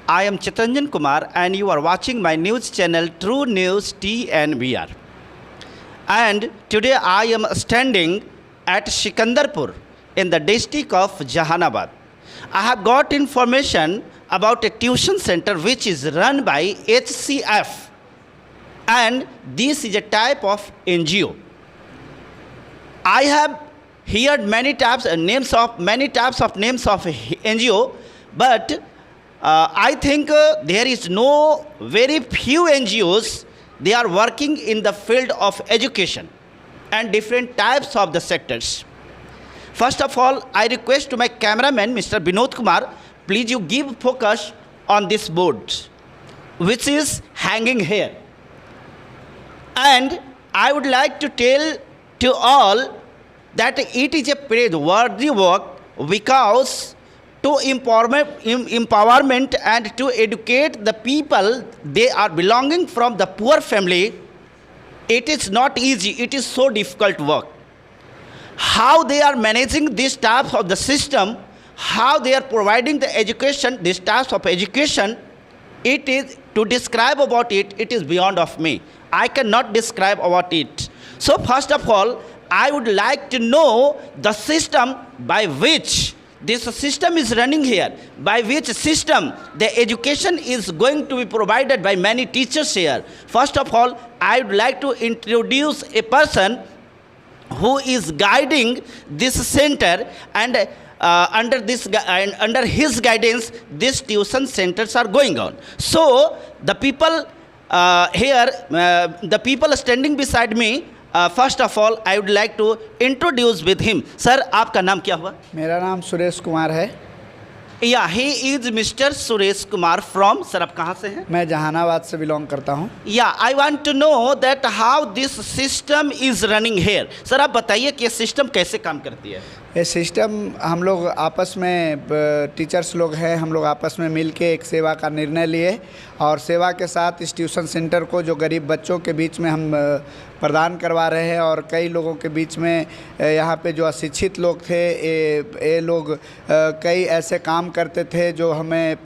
I am Chittaranjan Kumar and you are watching my news channel True News TNVR. And today I am standing at Sikandarpur in the district of Jahanabad. I have got information about a tuition center which is run by HCF, and this is a type of NGO. I have heard many types of names of NGO, but I think there is no very few NGOs. They are working in the field of education and different types of the sectors. First of all, I request to my cameraman, Mr. Binod Kumar, please you give focus on this board, which is hanging here. And I would like to tell to all that it is a praiseworthy work because to empowerment and to educate the people, they are belonging from the poor family. It is not easy. It is so difficult work. How they are managing these types of the system, how they are providing the education, these types of education, it is to describe about it, it is beyond of me. I cannot describe about it. So first of all, I would like to know the system by which this system is running here, by which system the education is going to be provided by many teachers here. First of all, I would like to introduce a person who is guiding this center, and under his guidance, these tuition centers are going on. So the people the people standing beside me, first of all, I would like to introduce with him. Sir, आपका नाम क्या हुआ? मेरा नाम सुरेश कुमार है. Yeah, he is Mr. Suresh Kumar from. Sir, आप कहाँ से हैं? मैं जहानाबाद से बिलोंग करता हूँ. Yeah, I want to know that how this system is running here. Sir आप बताइए कि ये सिस्टम कैसे काम करती है? ये सिस्टम हम लोग आपस में टीचर्स लोग हैं, हम लोग आपस में मिल के एक सेवा का निर्णय लिए और सेवा के साथ इस ट्यूशन सेंटर को जो गरीब बच्चों के बीच में हम प्रदान करवा रहे हैं और कई लोगों के बीच में यहाँ पे जो अशिक्षित लोग थे, ये लोग कई ऐसे काम करते थे जो हमें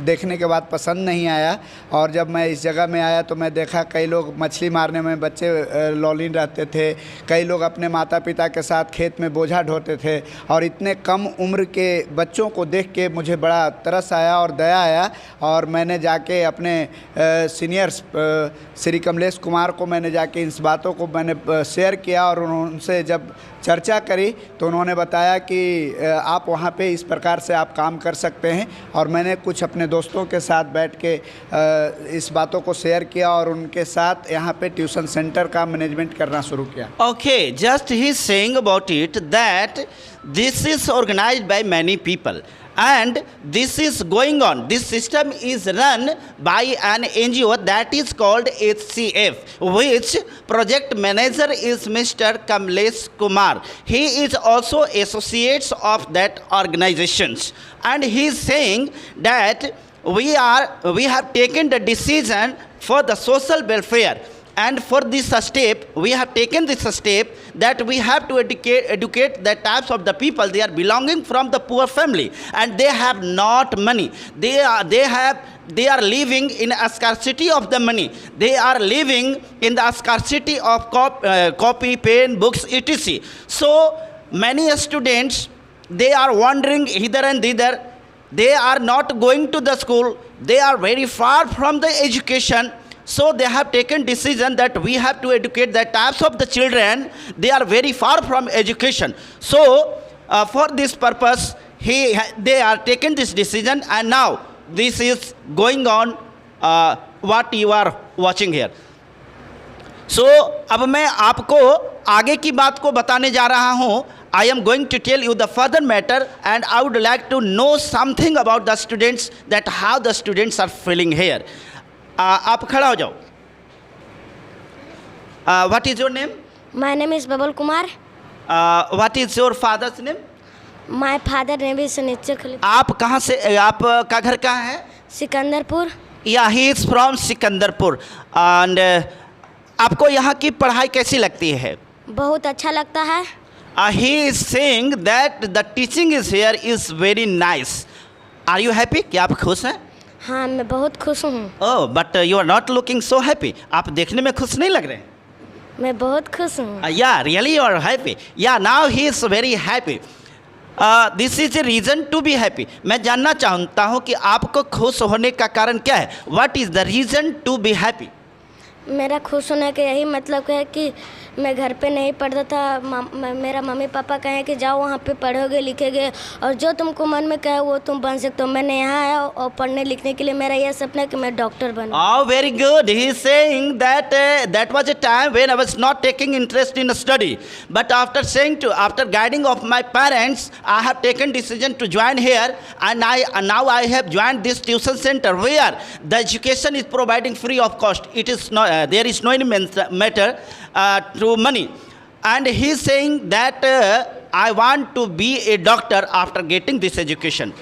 देखने के बाद पसंद नहीं आया. और जब मैं इस जगह में आया तो मैं देखा कई लोग मछली मारने में बच्चे लॉलिन रहते थे, कई लोग अपने माता पिता के साथ खेत में बोझा ढोते थे और इतने कम उम्र के बच्चों को देख के मुझे बड़ा तरस आया और दया आया. और मैंने जाके अपने सीनियर्स श्री कमलेश कुमार को मैंने जाके इन बातों को मैंने शेयर किया और उनसे जब चर्चा करी तो उन्होंने बताया कि आप वहाँ पे इस प्रकार से आप काम कर सकते हैं. और मैंने कुछ अपने दोस्तों के साथ बैठ के इस बातों को शेयर किया और उनके साथ यहाँ पे ट्यूशन सेंटर का मैनेजमेंट करना शुरू किया. Okay, just he is saying about it that this is organized by many people and this is going on. This system is run by an NGO that is called HCF, which project manager is Mr. Kamlesh Kumar. He is also associates of that organizations, and he is saying that we have taken the decision for the social welfare. And for this step, we have taken this step that we have to educate the types of the people. They are belonging from the poor family and they have not money. They are living in a scarcity of the money. They are living in the scarcity of copy, pen, books, etc. So many students, they are wandering hither and thither. They are not going to the school. They are very far from the education. So they have taken decision that we have to educate the types of the children. They are very far from education. So for this purpose, they are taken this decision, and now this is going on what you are watching here. So अब मैं आपको आगे की बात को बताने जा रहा हूँ. I am going to tell you the further matter, and I would like to know something about the students, that how the students are feeling here. आप खड़ा हो जाओ. What is your name? My name is Babal Kumar. What is your father's name? My father name is Sunichar Khalid. आप कहाँ से, आपका घर कहाँ है? Sikandarpur. Yeah, he is from Sikandarpur. And आपको यहाँ की पढ़ाई कैसी लगती है? बहुत अच्छा लगता है. He is saying that the teaching is here is very nice. Are you happy? क्या आप खुश हैं? हाँ, मैं बहुत खुश हूँ. Oh, but you are not looking so happy. आप देखने में खुश नहीं लग रहे हैं. मैं बहुत खुश हूँ. Yeah, really you are happy. Yeah, now he is very happy. This is a reason to be happy. मैं जानना चाहता हूँ कि आपको खुश होने का कारण क्या है? What is the reason to be happy? मेरा खुश होने का यही मतलब है कि मैं घर पे नहीं पढ़ता था. मेरा मम्मी पापा कहे कि जाओ वहाँ पे पढ़ोगे लिखेगे और जो तुमको मन में कहे वो तुम बन सकते हो. मैंने यहाँ आया और पढ़ने लिखने के लिए मेरा यह सपना है कि मैं doctor बनूं. Oh, very good. He is saying that that was a time when I was not taking interest in study. But after guiding of my parents, I have taken decision to join here, and now I have joined this tuition center where the education is providing free of cost. It is not there is no any matter to money. And he is saying that I want to be a doctor after getting this education.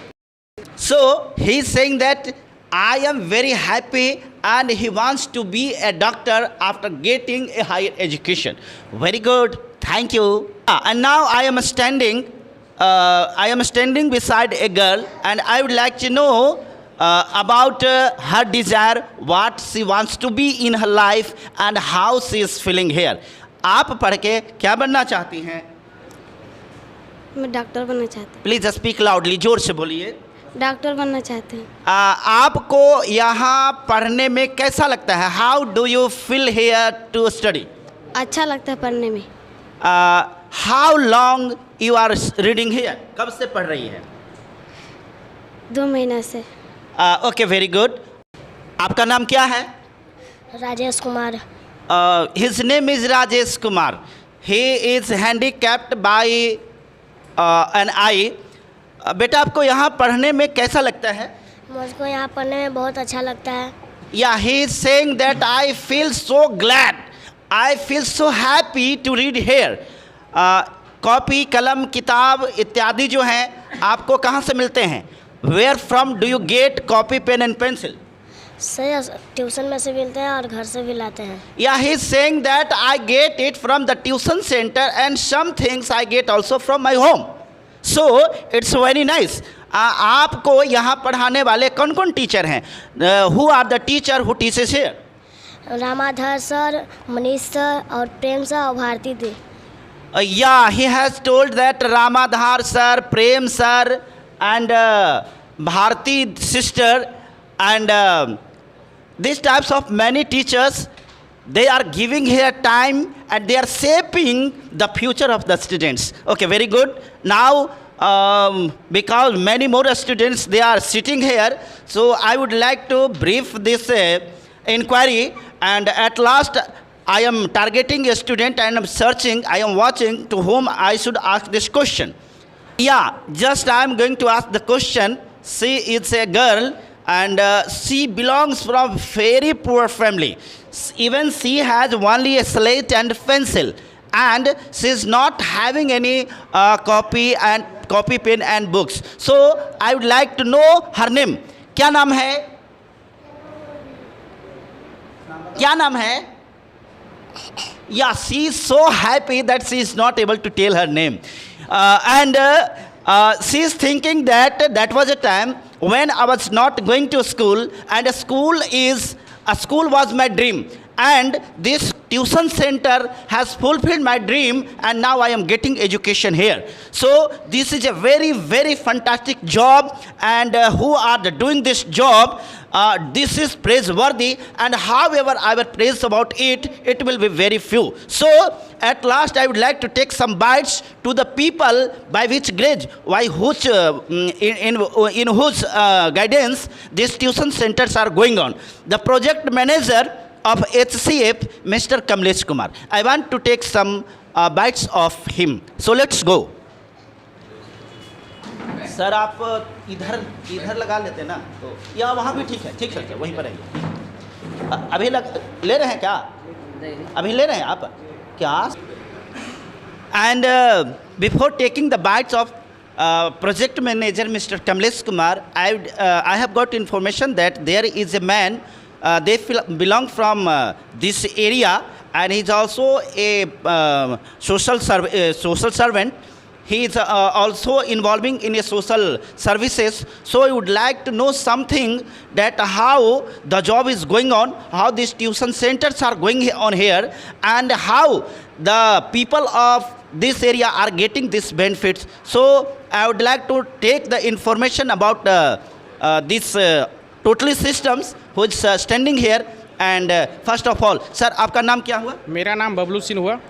So he is saying that I am very happy and he wants to be a doctor after getting a higher education. Very good. Thank you. And now I am standing beside a girl, and I would like to know about her desire, what she wants to be in her life and how she is feeling here. आप पढ़ के क्या बनना चाहती हैं? मैं doctor बनना चाहती हूँ. प्लीज स्पीक लाउडली, जोर से बोलिए. डॉक्टर बनना चाहती हूँ. आपको यहाँ पढ़ने में कैसा लगता है? How do you feel here to study? अच्छा लगता है पढ़ने में. How long you are reading here? कब से पढ़ रही है? 2 महीना से. Okay, very good. आपका नाम क्या है? Rajesh Kumar. His name is Rajesh Kumar. He is handicapped by an eye. बेटा, आपको यहाँ पढ़ने में कैसा लगता है? मुझको यहाँ पढ़ने में बहुत अच्छा लगता है. Yeah, he is saying that I feel so glad. I feel so happy to read here. Copy, कलम, किताब इत्यादि जो हैं आपको कहाँ से मिलते हैं? Where from do you get copy, pen and pencil? Sir, tuition में से मिलते हैं और घर से भी लाते हैं. Yeah, he is saying that I get it from the tuition center and some things I get also from my home. So it's very nice. आपको यहाँ पढ़ाने वाले कौन कौन टीचर हैं? Who are the teacher who teaches here? Ramadhar sir, Manish sir और प्रेम sir और भारती दी. Yeah, he has told that Ramadhar sir, Prem sir and Bharti sister and these types of many teachers, they are giving here time and they are shaping the future of the students. Okay, very good. Now, because many more students, they are sitting here, so I would like to brief this inquiry, and at last I am targeting a student and I am watching to whom I should ask this question. Yeah, just I am going to ask the question. She is a girl and she belongs from very poor family. Even she has only a slate and pencil, and she is not having any copy, pen and books. So I would like to know her name. क्या नाम है? क्या नाम है? Yeah, she is so happy that she is not able to tell her name. And she is thinking that that was a time when I was not going to school, and a school was my dream. And this tuition center has fulfilled my dream, and now I am getting education here. So this is a very, very fantastic job, and who are doing this job, this is praiseworthy, and however I will praise about it, it will be very few. So at last I would like to take some bites to the people by which grade, in whose guidance these tuition centers are going on. The project manager of HCF, Mr. Kamlesh Kumar. I want to take some bites of him. So let's go. Sir आप इधर लगा लेते ना तो, या वहाँ भी ठीक है, ठीक है सर, वहीं पर रहिए। अभी ले रहे हैं क्या? अभी ले रहे हैं आप क्या? And before taking the bytes of project manager Mr. Kamlesh Kumar, I have got information that there is a man, they belong from this area, and he's also a social servant. He is also involving in a social services. So I would like to know something that how the job is going on, how these tuition centers are going on here, and how the people of this area are getting these benefits. So I would like to take the information about these totally systems who is standing here. And first of all, sir, आपका नाम क्या हुआ? मेरा नाम बबलू सिंह हुआ।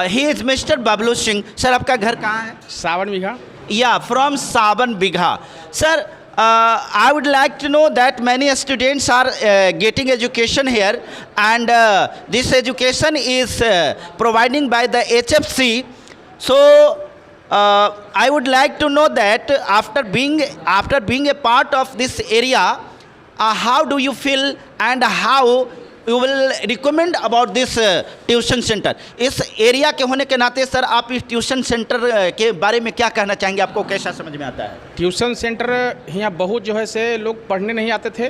He is Mr. Bablu Singh. Sir, आपका घर कहाँ है? सावन बीघा। Yeah, from Saban Bigha. Sir, I would like to know that many students are getting education here, and this education is providing by the HFC. So I would like to know that after being a part of this area, how do you feel and how you will recommend about this tuition centre? इस area के होने के नाते sir आप इस tuition centre के बारे में क्या कहना चाहेंगे? आपको कैसा समझ में आता है? ट्यूशन सेंटर यहाँ बहुत जो है से लोग पढ़ने नहीं आते थे,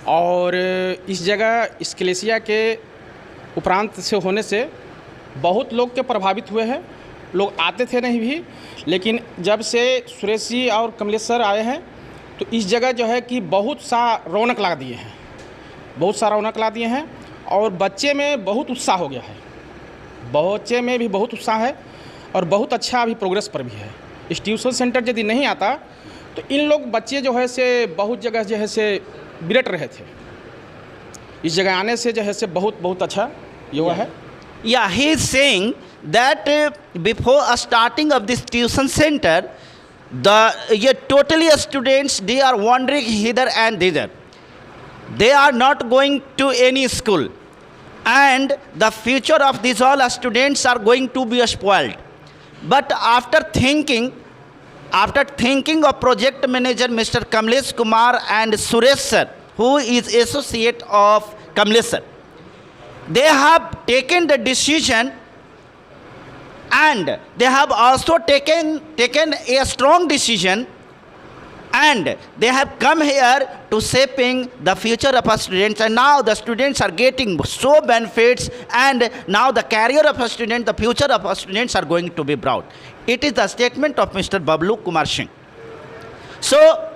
और इस जगह इस कलेसिया के उपरांत से होने से बहुत लोग के प्रभावित हुए हैं। लोग आते थे नहीं भी, लेकिन जब से सुरेश जी और कमलेश सर आए हैं तो इस जगह जो है कि बहुत सा रौनक ला दिए हैं, बहुत सारा रौनक ला दिए हैं, और बच्चे में बहुत उत्साह हो गया है। बच्चे में भी बहुत उत्साह है और बहुत अच्छा अभी प्रोग्रेस पर भी है। इस ट्यूशन सेंटर यदि नहीं आता तो इन लोग बच्चे जो है से बहुत जगह जो है से बिरट रहे थे। इस जगह आने से जो है से बहुत अच्छा ये हुआ है। Yeah, he is saying that before starting of this tuition center, totally students, they are wandering hither and thither. They are not going to any school, and the future of these all students are going to be spoiled. But after thinking of project manager Mr. Kamlesh Kumar and Suresh sir, who is associate of Kamlesh sir, they have taken the decision, and they have also taken a strong decision, and they have come here to shaping the future of our students. And now the students are getting so benefits, and now the career of a student, the future of our students are going to be bright. It is the statement of Mr. Bablu Kumar Singh. So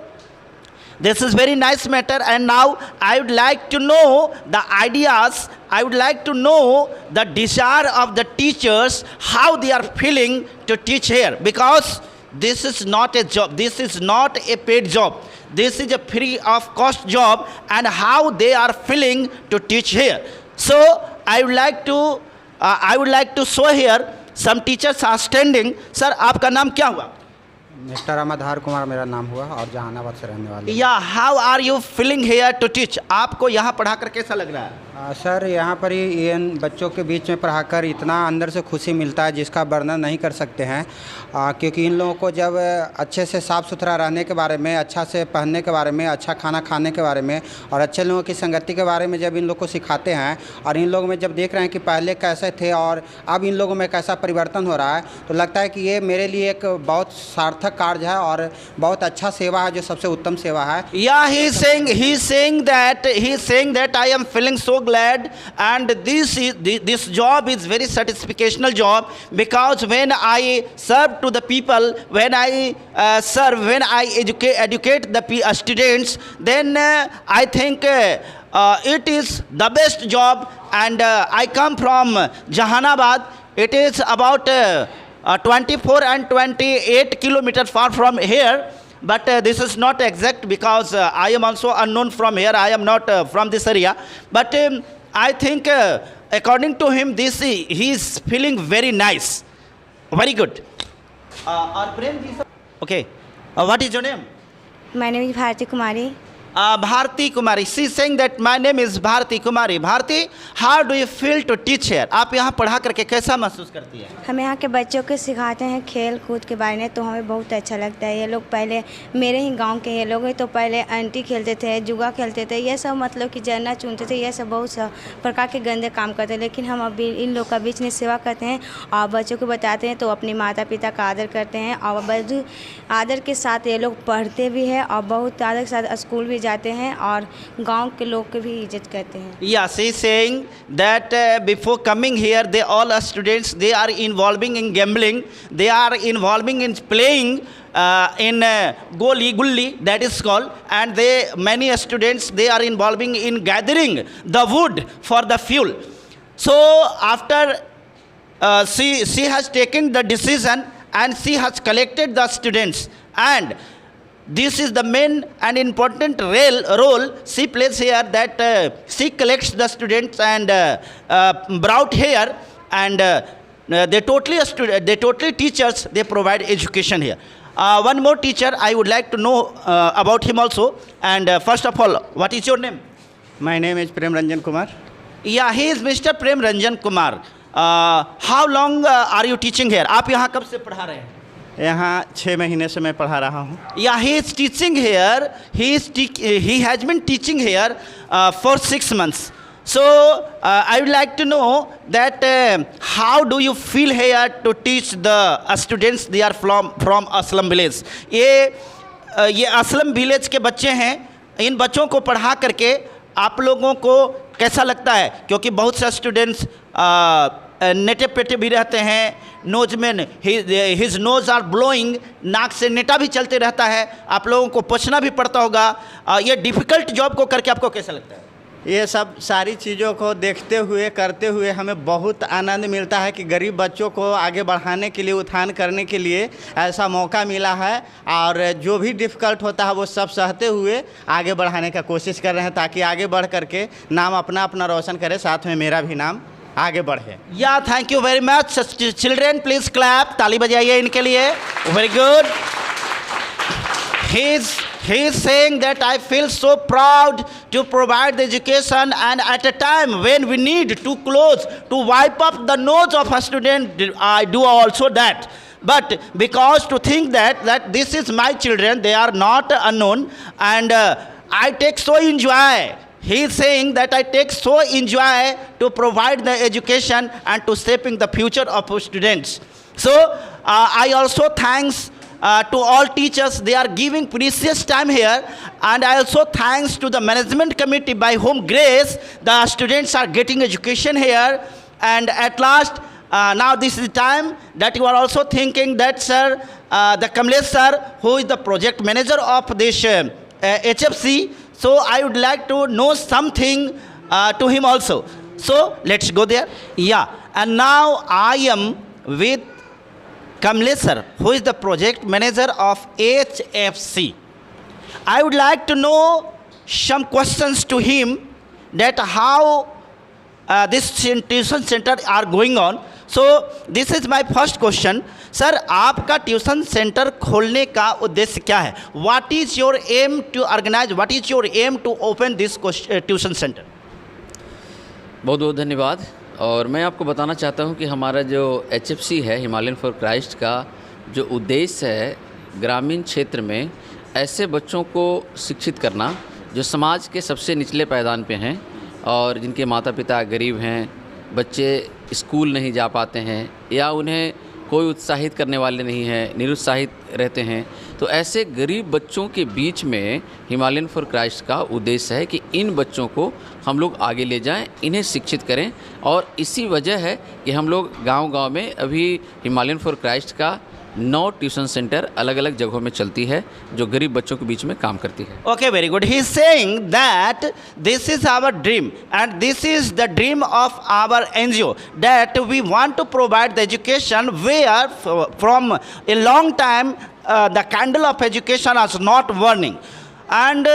this is very nice matter, and now I would like to know the ideas, I would like to know the desire of the teachers, how they are feeling to teach here, because this is not a job, this is not a paid job, this is a free of cost job, and how they are feeling to teach here. So I would like to show here some teachers are standing. Sir, आपका नाम क्या हुआ? Mister अमरधार Kumar मेरा नाम हुआ और जहानाबाद से रहने वाले। या how are you feeling here to teach? आपको यहाँ पढ़ाकर कैसा लग रहा है? सर, यहाँ पर ही इन बच्चों के बीच में पढ़ाकर इतना अंदर से खुशी मिलता है जिसका वर्णन नहीं कर सकते हैं, क्योंकि इन लोगों को जब अच्छे से साफ़ सुथरा रहने के बारे में, अच्छा से पहनने के बारे में, अच्छा खाना खाने के बारे में और अच्छे लोगों की संगति के बारे में जब इन लोग को सिखाते हैं, और इन लोगों में जब देख रहे हैं कि पहले कैसे थे और अब इन लोगों में कैसा परिवर्तन हो रहा है, तो लगता है कि ये मेरे लिए एक बहुत सार्थक कार्य है और बहुत अच्छा सेवा है, जो सबसे उत्तम सेवा है। Yeah, he is saying that I am feeling so glad, and this job is very satisfactional job, because when I serve to the people, when I educate the students, then I think it is the best job. And I come from Jahanabad. It is about 24 and 28 kilometers far from here. But this is not exact, because I am also unknown from here. I am not from this area. But I think according to him, he is feeling very nice. Very good. Okay. What is your name? My name is Bharati Kumari. Bharti Kumari. She is saying that my name is Bharti Kumari. Bharti, how do you feel to teach here? आप यहाँ पढ़ा करके कैसा महसूस करती है? हम यहाँ के बच्चों को सिखाते हैं खेल कूद के बारे में, तो हमें बहुत अच्छा लगता है। ये लोग पहले मेरे ही गांव के ये लोग हैं, तो पहले अंटी खेलते थे, जुआ खेलते थे, ये सब मतलब कि जरना चुनते थे, ये सब बहुत सा प्रकार के गंदे काम करते हैं। लेकिन हम अभी इन लोग का बीच में सेवा करते हैं और बच्चों को बताते हैं, तो अपने माता पिता का आदर करते हैं और बहुत आदर के साथ ये लोग पढ़ते भी हैं और बहुत आदर के साथ स्कूल भी जाते हैं और गांव के लोग की भी इज्जत करते हैं। Yeah, she is saying that before coming here, they all are students. They are involving in gambling. They are involving in playing in gulli, that is called. And many students, they are involving in gathering the wood for the fuel. So after she has taken the decision and she has collected the students, and this is the main and important role she plays here, that she collects the students and brought here, and they totally teachers, they provide education here. One more teacher I would like to know about him also. And first of all, what is your name? My name is Prem Ranjan Kumar. Yeah, he is Mr. Prem Ranjan Kumar. How long are you teaching here? आप यहाँ कब से पढ़ा रहे हैं? यहाँ 6 महीने से मैं पढ़ा रहा हूँ। Yeah, he is teaching here. He has been teaching here for 6 months. So I would like to know that how do you feel here to teach the students? They are from Aslam village. ये Aslam village के बच्चे हैं। इन बच्चों को पढ़ा करके आप लोगों को कैसा लगता है? क्योंकि बहुत से स्टूडेंट्स नेटे पेटे भी रहते हैं, नोज में हिज नोज आर ब्लोइंग, नाक से नेटा भी चलते रहता है, आप लोगों को पोछना भी पड़ता होगा। ये डिफ़िकल्ट जॉब को करके आपको कैसा लगता है? ये सब सारी चीज़ों को देखते हुए करते हुए हमें बहुत आनंद मिलता है कि गरीब बच्चों को आगे बढ़ाने के लिए, उत्थान करने के लिए ऐसा मौका मिला है। और जो भी डिफ़िकल्ट होता है वो सब सहते हुए आगे बढ़ाने का कोशिश कर रहे हैं, ताकि आगे बढ़ करके नाम अपना रोशन करे, साथ में मेरा भी नाम आगे बढ़े। या thank you very much children, please clap, ताली बजाइए इनके लिए। Very good. He is saying that I feel so proud to provide the education, and at a time when we need to close to wipe up the nose of a student, I do also that. But because to think that this is my children, they are not unknown, and I take so enjoy. He is saying that I take so enjoy to provide the education and to shaping the future of students. So I also thanks to all teachers. They are giving precious time here, and I also thanks to the management committee by whom grace the students are getting education here. And at last, now this is the time that you are also thinking that sir, the Kamlesh sir, who is the project manager of this HFC, so I would like to know something to him also. So let's go there. Yeah, and now I am with Kamlesh sir, who is the project manager of HFC. I would like to know some questions to him, that how this tuition center are going on. So this is my first question. Sir, आपका tuition centre खोलने का उद्देश्य क्या है? What is your aim to organize? What is your aim to open this tuition centre? बहुत बहुत धन्यवाद। और मैं आपको बताना चाहता हूं कि हमारा जो HFC है, हिमालयन फॉर क्राइस्ट का जो उद्देश्य है, ग्रामीण क्षेत्र में ऐसे बच्चों को शिक्षित करना जो समाज के सबसे निचले पायदान पे हैं और जिनके माता पिता गरीब हैं, बच्चे स्कूल नहीं जा पाते हैं या उन्हें कोई उत्साहित करने वाले नहीं हैं, निरुत्साहित रहते हैं। तो ऐसे गरीब बच्चों के बीच में हिमालयन फॉर क्राइस्ट का उद्देश्य है कि इन बच्चों को हम लोग आगे ले जाएं, इन्हें शिक्षित करें। और इसी वजह है कि हम लोग गांव-गांव में अभी हिमालयन फॉर क्राइस्ट का 9 ट्यूशन सेंटर अलग अलग जगहों में चलती है, जो गरीब बच्चों के बीच में काम करती है। Okay, very good. He is saying that this is our dream, and this is the dream of our NGO, that we want to provide the education where from a long time the candle of education is not burning, and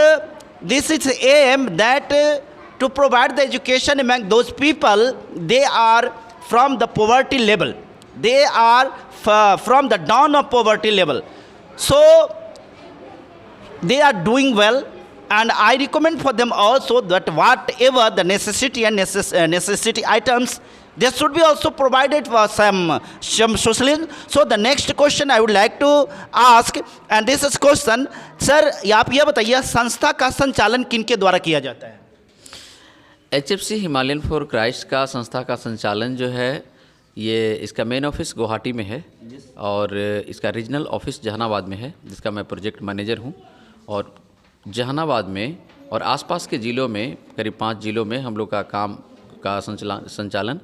this is aim that to provide the education among those people, they are from the poverty level, they are from the down of poverty level. So they are doing well, and I recommend for them also that whatever the necessity and necessity items, they should be also provided for some socialism. So the next question I would like to ask, and this is question, sir, आप ये बताइए संस्था का संचालन किनके द्वारा किया जाता है? HFC हिमालयन फॉर क्राइस्ट का संस्था का संचालन जो है ये इसका मेन ऑफिस गुवाहाटी में है और इसका रीजनल ऑफिस जहानाबाद में है, जिसका मैं प्रोजेक्ट मैनेजर हूँ। और जहानाबाद में और आसपास के ज़िलों में करीब 5 ज़िलों में हम लोग का काम का संचालन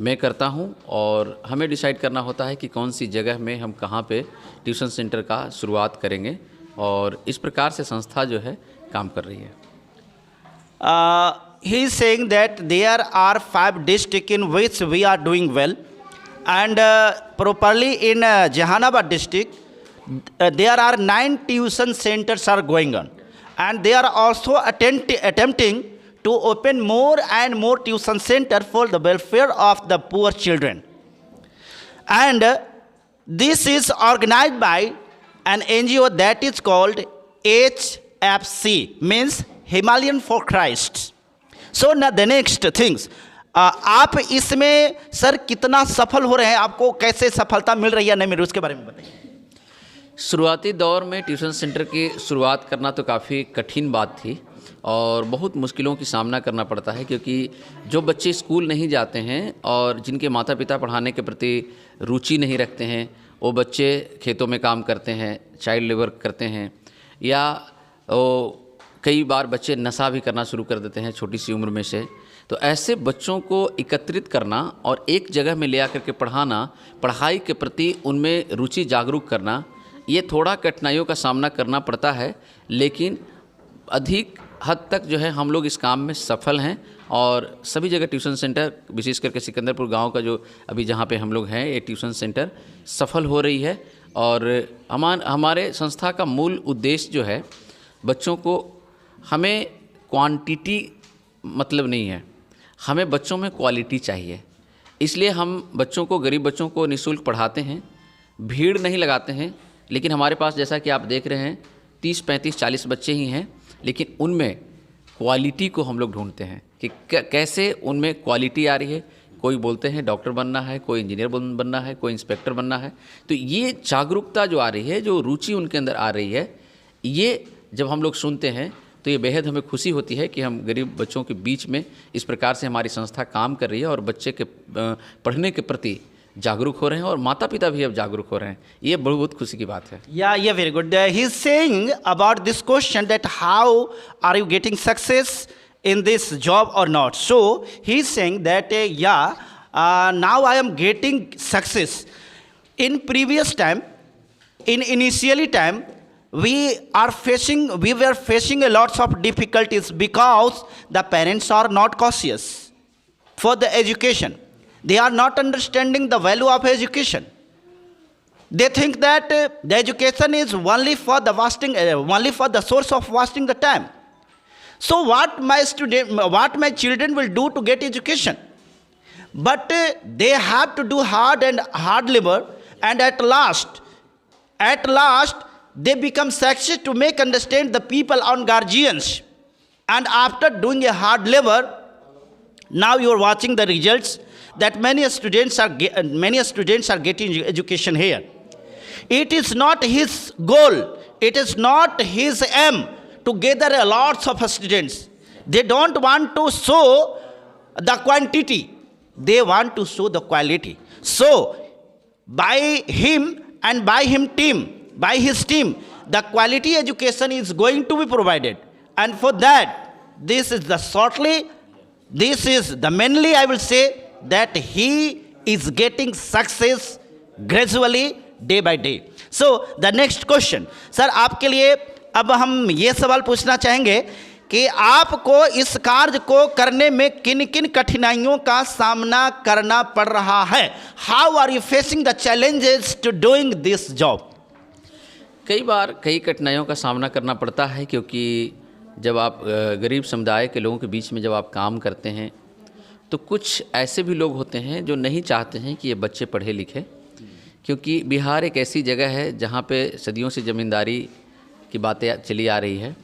मैं करता हूँ और हमें डिसाइड करना होता है कि कौन सी जगह में हम कहाँ पे ट्यूशन सेंटर का शुरुआत करेंगे और इस प्रकार से संस्था जो है काम कर रही है। He is saying that there are 5 districts in which we are doing well, and properly in Jahanabad district there are 9 tuition centers are going on, and they are also attempting to open more and more tuition center for the welfare of the poor children. And this is organized by an NGO that is called HFC, means Himalayan for Christ. So now the next things, आप इसमें sir कितना सफल हो रहे हैं, आपको कैसे सफलता मिल रही है नहीं मिल रही, उसके बारे में बताइए। शुरुआती दौर में ट्यूशन सेंटर की शुरुआत करना तो काफ़ी कठिन बात थी और बहुत मुश्किलों की सामना करना पड़ता है, क्योंकि जो बच्चे स्कूल नहीं जाते हैं और जिनके माता पिता पढ़ाने के प्रति रुचि नहीं रखते हैं, वो बच्चे खेतों में काम करते हैं, चाइल्ड लेबर करते हैं, या वो कई बार बच्चे नशा भी करना शुरू कर देते हैं छोटी सी उम्र में से। तो ऐसे बच्चों को एकत्रित करना और एक जगह में ले आकर के पढ़ाना, पढ़ाई के प्रति उनमें रुचि जागरूक करना, ये थोड़ा कठिनाइयों का सामना करना पड़ता है, लेकिन अधिक हद तक जो है हम लोग इस काम में सफल हैं। और सभी जगह ट्यूशन सेंटर, विशेष करके सिकंदरपुर गांव का जो अभी जहां पे हम लोग हैं, ये ट्यूशन सेंटर सफल हो रही है। और हमारे संस्था का मूल उद्देश्य जो है, बच्चों को, हमें क्वांटिटी मतलब नहीं है, हमें बच्चों में क्वालिटी चाहिए। इसलिए हम बच्चों को, गरीब बच्चों को निःशुल्क पढ़ाते हैं, भीड़ नहीं लगाते हैं। लेकिन हमारे पास जैसा कि आप देख रहे हैं 30, 35, 40 बच्चे ही हैं, लेकिन उनमें क्वालिटी को हम लोग ढूंढते हैं कि कैसे उनमें क्वालिटी आ रही है। कोई बोलते हैं डॉक्टर बनना है, कोई इंजीनियर बनना है, कोई इंस्पेक्टर बनना है। तो ये जागरूकता जो आ रही है, जो रुचि उनके अंदर आ रही है, ये जब हम लोग सुनते हैं तो ये बेहद हमें खुशी होती है कि हम गरीब बच्चों के बीच में इस प्रकार से हमारी संस्था काम कर रही है और बच्चे के पढ़ने के प्रति जागरूक हो रहे हैं और माता पिता भी अब जागरूक हो रहे हैं। ये बहुत खुशी की बात है। Yeah, very good. He is saying about this question that how are you getting success in this job or not. So he is saying that now I am getting success. In previous time, in initially time, we were facing a lots of difficulties because the parents are not cautious for the education. They are not understanding the value of education. They think that the education is only for the wasting, only for the source of wasting the time. So what my children will do to get education? But they have to do hard labor, and at last, they become success to make understand the people on guardians. And after doing a hard labor, now you are watching the results that many students are getting education here. It is not his goal, it is not his aim to gather a lots of students. They don't want to show the quantity, they want to show the quality. So by him and by his team, the quality education is going to be provided. And for that, this is the mainly I will say that he is getting success gradually day by day. So the next question, sir आपके लिए अब हम ये सवाल पूछना चाहेंगे कि आपको इस कार्य को करने में किन किन कठिनाइयों का सामना करना पड़ रहा है? How are you facing the challenges to doing this job? कई बार कई कठिनाइयों का सामना करना पड़ता है, क्योंकि जब आप गरीब समुदाय के लोगों के बीच में जब आप काम करते हैं तो कुछ ऐसे भी लोग होते हैं जो नहीं चाहते हैं कि ये बच्चे पढ़े लिखे, क्योंकि बिहार एक ऐसी जगह है जहाँ पे सदियों से ज़मींदारी की बातें चली आ रही है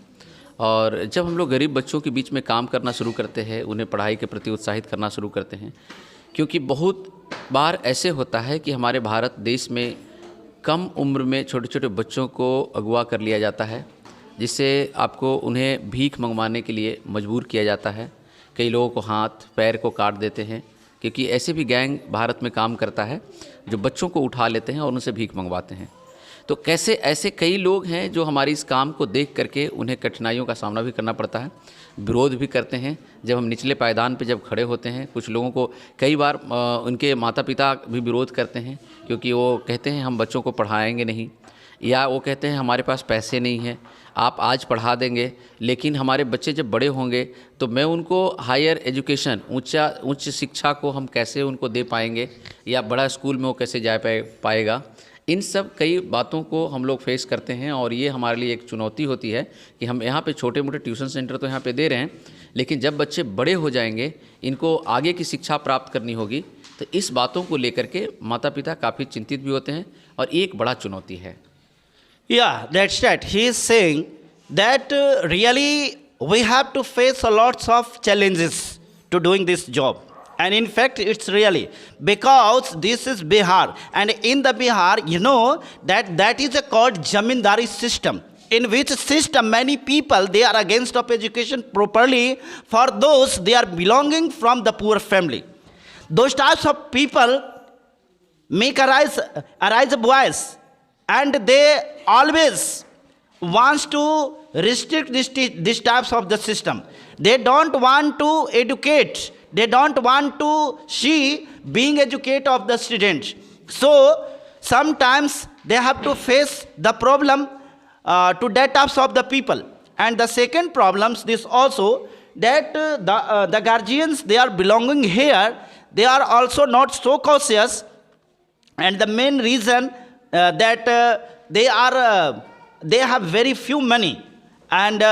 और जब हम लोग गरीब बच्चों के बीच में काम करना शुरू करते हैं, उन्हें पढ़ाई के प्रति उत्साहित करना शुरू करते हैं, क्योंकि बहुत बार ऐसे होता है कि हमारे भारत देश में कम उम्र में छोटे छोटे बच्चों को अगवा कर लिया जाता है, जिससे आपको उन्हें भीख मंगवाने के लिए मजबूर किया जाता है। कई लोगों को हाथ पैर को काट देते हैं, क्योंकि ऐसे भी गैंग भारत में काम करता है जो बच्चों को उठा लेते हैं और उनसे भीख मंगवाते हैं। तो कैसे ऐसे कई लोग हैं जो हमारी इस काम को देख करके उन्हें कठिनाइयों का सामना भी करना पड़ता है, विरोध भी करते हैं। जब हम निचले पायदान पे जब खड़े होते हैं, कुछ लोगों को कई बार उनके माता पिता भी विरोध करते हैं, क्योंकि वो कहते हैं हम बच्चों को पढ़ाएंगे नहीं, या वो कहते हैं हमारे पास पैसे नहीं हैं, आप आज पढ़ा देंगे लेकिन हमारे बच्चे जब बड़े होंगे तो मैं उनको हायर एजुकेशन उच्च शिक्षा को हम कैसे उनको दे पाएंगे, या बड़ा स्कूल में वो कैसे जा पाएगा। इन सब कई बातों को हम लोग फेस करते हैं और ये हमारे लिए एक चुनौती होती है कि हम यहाँ पे छोटे मोटे ट्यूशन सेंटर तो यहाँ पे दे रहे हैं, लेकिन जब बच्चे बड़े हो जाएंगे, इनको आगे की शिक्षा प्राप्त करनी होगी, तो इस बातों को लेकर के माता पिता काफ़ी चिंतित भी होते हैं और ये एक बड़ा चुनौती है। Yeah, that's right. He is saying that really we have to face a lots of challenges to doing this job. And in fact, it's really because this is Bihar, and in the Bihar, you know that is a called Jamindari system, in which system many people they are against of education properly for those they are belonging from the poor family. Those types of people make arise a voice, and they always wants to restrict this types of the system. They don't want to educate. They don't want to see being educated of the students. So sometimes they have to face the problem to that types of the people. And the second problems this also that the guardians they are belonging here, they are also not so cautious, and the main reason that they have very few money, and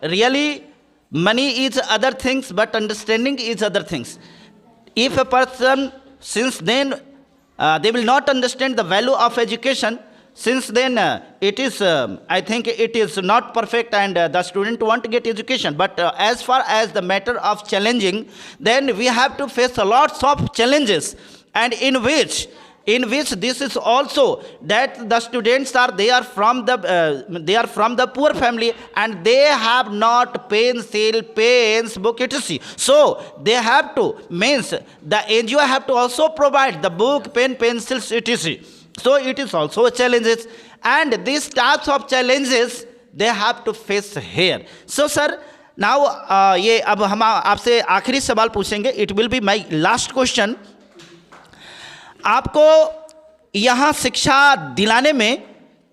really money is other things but understanding is other things. If a person, since then they will not understand the value of education, since then it is I think it is not perfect, and the student won't get education. But as far as the matter of challenging, then we have to face a lots of challenges, and in which this is also that the students are from the poor family, and they have not pencil, pens, book, etc. So they have to, means the NGO have to also provide the book, pen, pencils, etc. So it is also a challenges, and these types of challenges they have to face here. So sir, now ये अब हम आपसे आखिरी सवाल पूछेंगे. It will be my last question. आपको यहाँ शिक्षा दिलाने में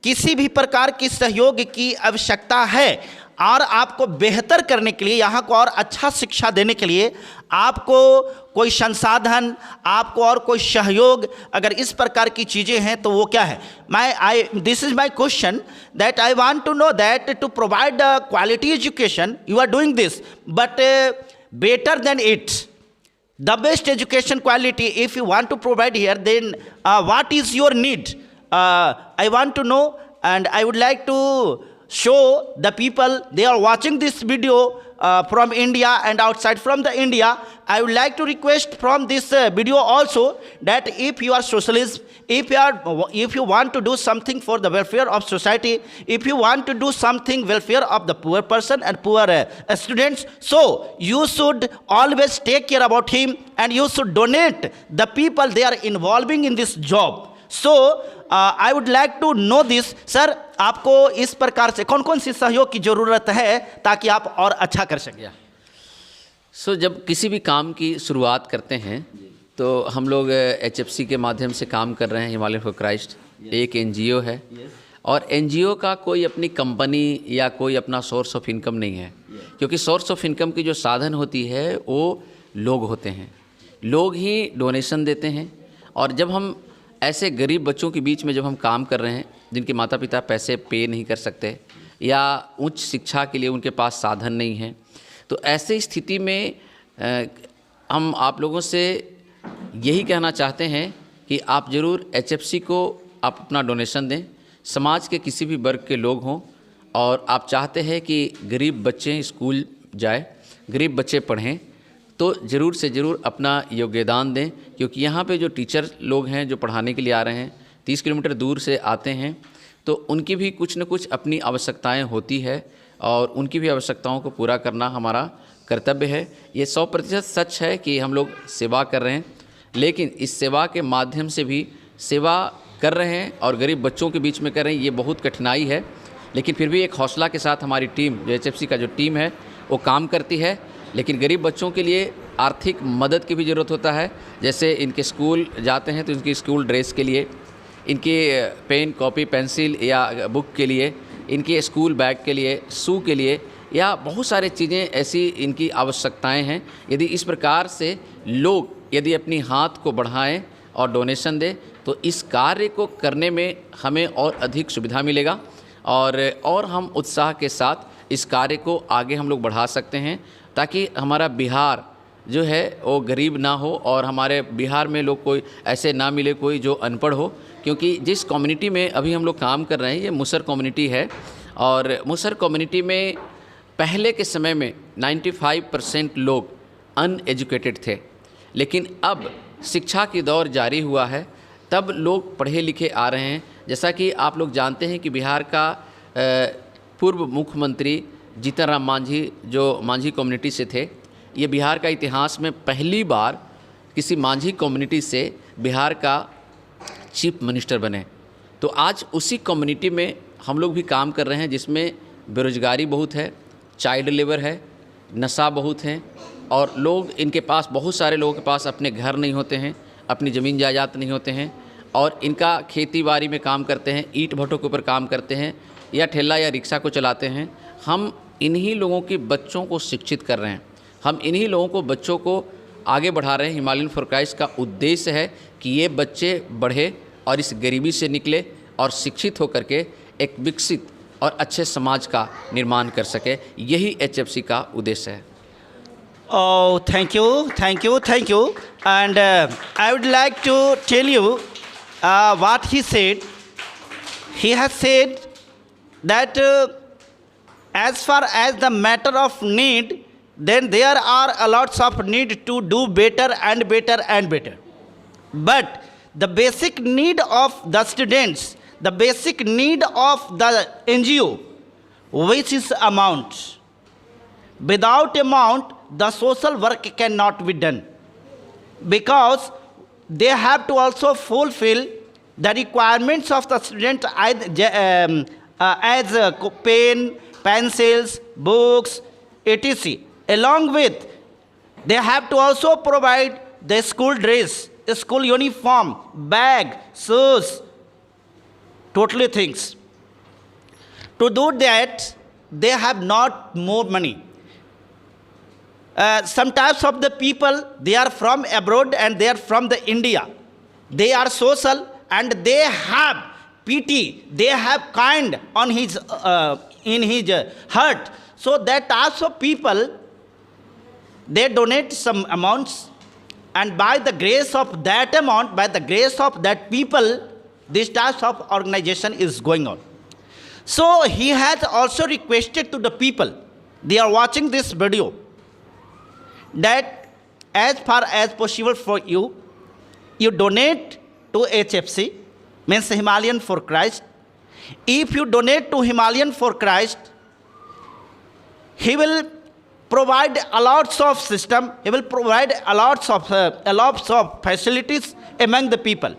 किसी भी प्रकार की सहयोग की आवश्यकता है, और आपको बेहतर करने के लिए, यहाँ को और अच्छा शिक्षा देने के लिए आपको कोई संसाधन, आपको और कोई सहयोग, अगर इस प्रकार की चीज़ें हैं तो वो क्या है? This is my question that I want to know that to provide quality education you are doing this, but better than it, the best education quality if you want to provide here, then what is your need? I want to know, and I would like to show the people they are watching this video from India and outside from the India. I would like to request from this video also that if you are socialist, if you want to do something for the welfare of society, if you want to do something welfare of the poor person and poor students, so you should always take care about him, and you should donate the people they are involving in this job. So I would like to know this, sir. आपको इस प्रकार से कौन कौन सी सहयोग की ज़रूरत है ताकि आप और अच्छा कर सकें? सो जब किसी भी काम की शुरुआत करते हैं तो हम लोग HFC के माध्यम से काम कर रहे हैं. हिमालयन फॉर क्राइस्ट एक NGO है, और NGO का कोई अपनी कंपनी या कोई अपना सोर्स ऑफ इनकम नहीं है, क्योंकि सोर्स ऑफ इनकम की जो साधन होती है वो लोग होते हैं. लोग ही डोनेशन देते हैं. और जब हम ऐसे गरीब बच्चों के बीच में जब हम काम कर रहे हैं जिनके माता पिता पैसे पे नहीं कर सकते या उच्च शिक्षा के लिए उनके पास साधन नहीं है, तो ऐसी स्थिति में हम आप लोगों से यही कहना चाहते हैं कि आप ज़रूर HFC को आप अपना डोनेशन दें. समाज के किसी भी वर्ग के लोग हों, और आप चाहते हैं कि गरीब बच्चे स्कूल जाए, गरीब बच्चे पढ़ें, तो ज़रूर से ज़रूर अपना योगदान दें, क्योंकि यहाँ पे जो टीचर लोग हैं जो पढ़ाने के लिए आ रहे हैं 30 किलोमीटर दूर से आते हैं, तो उनकी भी कुछ न कुछ अपनी आवश्यकताएं होती है और उनकी भी आवश्यकताओं को पूरा करना हमारा कर्तव्य है। ये 100% सच है कि हम लोग सेवा कर रहे हैं, लेकिन इस सेवा के माध्यम से भी सेवा कर रहे हैं और गरीब बच्चों के बीच में कर रहे हैं, ये बहुत कठिनाई है। लेकिन फिर भी एक हौसला के साथ हमारी टीम, जो HFC का जो टीम है वो काम करती है। लेकिन गरीब बच्चों के लिए आर्थिक मदद की भी ज़रूरत होता है। जैसे इनके स्कूल जाते हैं तो इनकी स्कूल ड्रेस के लिए, इनके पेन, कॉपी, पेंसिल या बुक के लिए, इनके स्कूल बैग के लिए, शू के लिए, या बहुत सारी चीज़ें ऐसी इनकी आवश्यकताएं हैं। यदि इस प्रकार से लोग यदि अपनी हाथ को बढ़ाएं और डोनेशन दें तो इस कार्य को करने में हमें और अधिक सुविधा मिलेगा और हम उत्साह के साथ इस कार्य को आगे हम लोग बढ़ा सकते हैं, ताकि हमारा बिहार जो है वो गरीब ना हो और हमारे बिहार में लोग कोई ऐसे ना मिले कोई जो अनपढ़ हो। क्योंकि जिस कम्युनिटी में अभी हम लोग काम कर रहे हैं ये मुसर कम्युनिटी है, और मुसर कम्युनिटी में पहले के समय में 95% लोग अनएजुकेटेड थे, लेकिन अब शिक्षा की दौर जारी हुआ है, तब लोग पढ़े लिखे आ रहे हैं। जैसा कि आप लोग जानते हैं कि बिहार का पूर्व मुख्यमंत्री जीतन राम मांझी जो मांझी कम्युनिटी से थे, ये बिहार का इतिहास में पहली बार किसी मांझी कम्युनिटी से बिहार का चीफ मिनिस्टर बने। तो आज उसी कम्युनिटी में हम लोग भी काम कर रहे हैं, जिसमें बेरोजगारी बहुत है, चाइल्ड लेबर है, नशा बहुत है, और लोग इनके पास, बहुत सारे लोगों के पास अपने घर नहीं होते हैं, अपनी ज़मीन जायदाद नहीं होते हैं, और इनका खेती बाड़ी में काम करते हैं, ईंट भट्टों के ऊपर काम करते हैं या ठेला या रिक्शा को चलाते हैं। हम इन्हीं लोगों के बच्चों को शिक्षित कर रहे हैं, हम इन्हीं लोगों को बच्चों को आगे बढ़ा रहे हैं। हिमालयन फॉर क्राइस्ट का उद्देश्य है कि ये बच्चे बढ़े और इस गरीबी से निकले और शिक्षित होकर के एक विकसित और अच्छे समाज का निर्माण कर सके। यही HFC का उद्देश्य है। Oh, thank you, thank you, thank you. And I would like to tell you what he said. He has said that as far as the matter of need, then there are a lots of need to do better and better and better. But the basic need of the students, the basic need of the NGO, which is amount. Without amount, the social work cannot be done, because they have to also fulfill the requirements of the student as pen, pencils, books, etc. Along with, they have to also provide the school dress, school uniform, bag, shoes, totally things. To do that, they have not more money. Some types of the people, they are from abroad and they are from the India. They are social and they have pity, they have kind on his in his heart. So that types of people, they donate some amounts, and by the grace of that amount, by the grace of that people, this types of organization is going on. So he has also requested to the people, they are watching this video, that as far as possible for you, you donate to HFC, means Himalayan for Christ. If you donate to Himalayan for Christ, he will provide a lots of system, he will provide a lots of facilities among the people.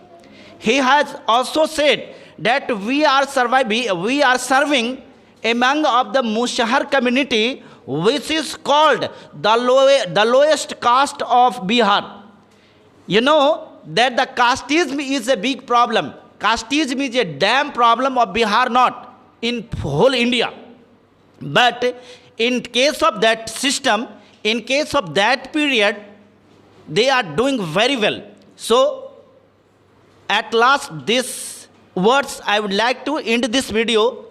He has also said that we are serving among of the Mushahar community, which is called the lowest caste of Bihar. You know that the casteism is a big problem. Casteism is a damn problem of Bihar, not in whole India. But in case of that system, in case of that period, they are doing very well. So at last, these words I would like to end this video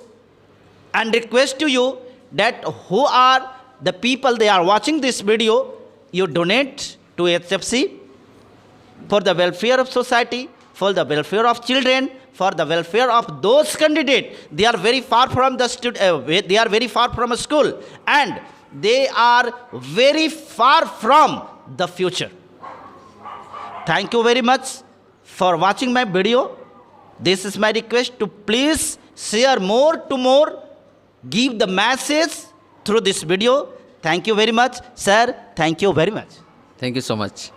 and request to you that who are the people they are watching this video, you donate to HFC for the welfare of society, for the welfare of children, for the welfare of those candidates. They are very far from they are very far from a school, and they are very far from the future. Thank you very much for watching my video. This is my request to please share more to more, give the message through this video. Thank you very much, sir. Thank you very much. Thank you so much.